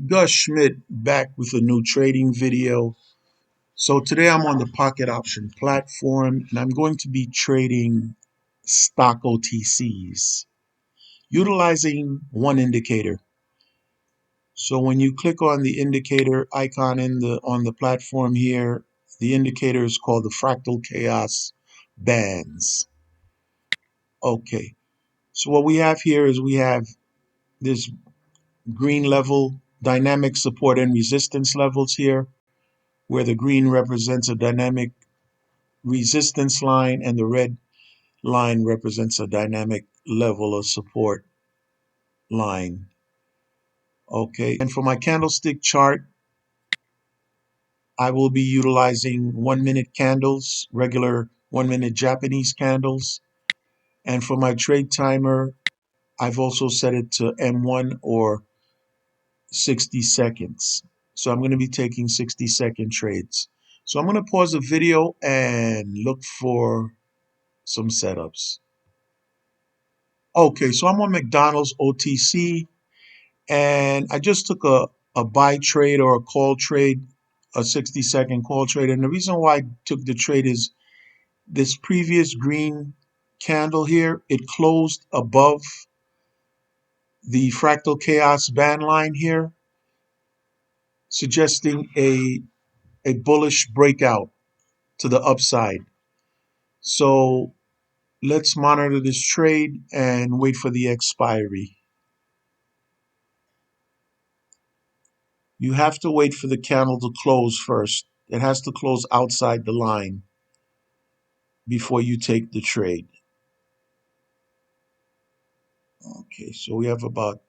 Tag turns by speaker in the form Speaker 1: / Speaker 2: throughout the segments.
Speaker 1: Gus Schmidt back with a new trading video. So today I'm on the pocket option platform and I'm going to be trading stock OTCs utilizing one indicator. So when you click on the indicator icon on the platform here, the indicator is called the Fractal Chaos Bands. Okay. So what we have here is we have this green level dynamic support and resistance levels here, where the green represents a dynamic resistance line and the red line represents a dynamic level of support line. Okay, and for my candlestick chart, I will be utilizing 1 minute candles, regular 1 minute Japanese candles. And for my trade timer, I've also set it to M1 or 60 seconds. So I'm going to be taking 60-second trades. So I'm going to pause the video and look for some setups. Okay, so I'm on McDonald's OTC and I just took a buy trade or a call trade, a 60-second call trade. And the reason why I took the trade is this previous green candle here, it closed above the Fractal Chaos band line here, suggesting a bullish breakout to the upside. So let's monitor this trade and wait for the expiry. You have to wait for the candle to close first. It has to close outside the line before you take the trade. Okay, so we have about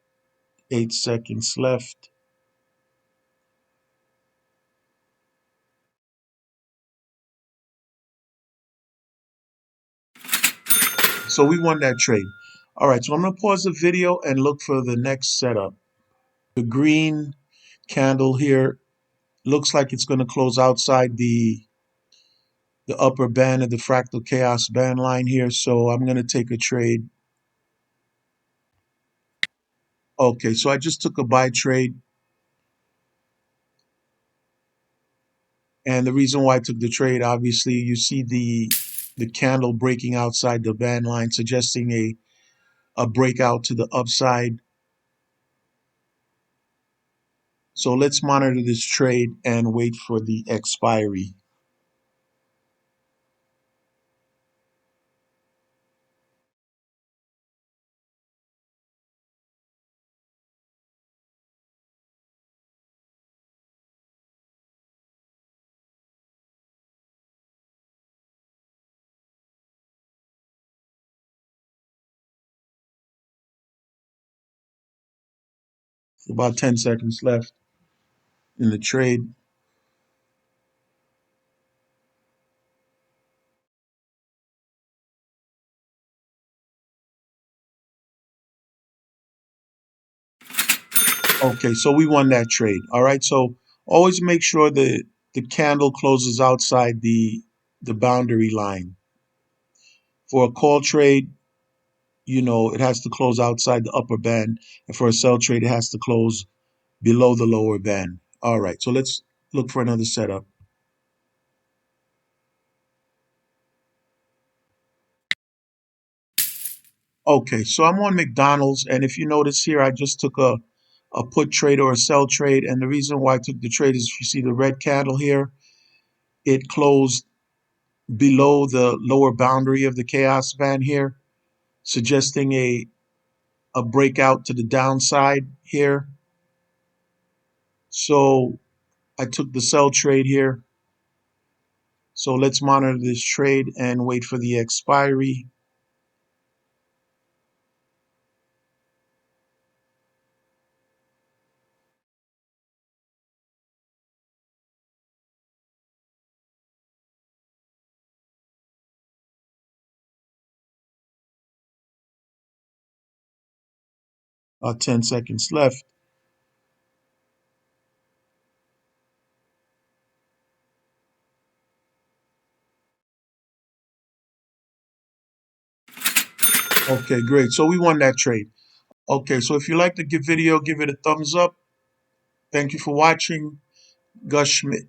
Speaker 1: 8 seconds left. So we won that trade. All right, so I'm going to pause the video and look for the next setup. The green candle here looks like it's going to close outside the upper band of the Fractal Chaos band line here. So I'm going to take a trade. Okay, so I just took a buy trade. And the reason why I took the trade, obviously, you see the candle breaking outside the band line, suggesting a breakout to the upside. So let's monitor this trade and wait for the expiry. About 10 seconds left in the trade. Okay, so we won that trade. All right, so always make sure the candle closes outside the boundary line. For a call trade, it has to close outside the upper band. And for a sell trade, it has to close below the lower band. All right, so let's look for another setup. Okay, so I'm on McDonald's, and if you notice here, I just took a put trade or a sell trade. And the reason why I took the trade is if you see the red candle here, it closed below the lower boundary of the chaos band here, suggesting a breakout to the downside here. So I took the sell trade here. So let's monitor this trade and wait for the expiry. About 10 seconds left. Okay, great. So we won that trade. Okay, so if you like the video, give it a thumbs up. Thank you for watching. Gus Schmidt.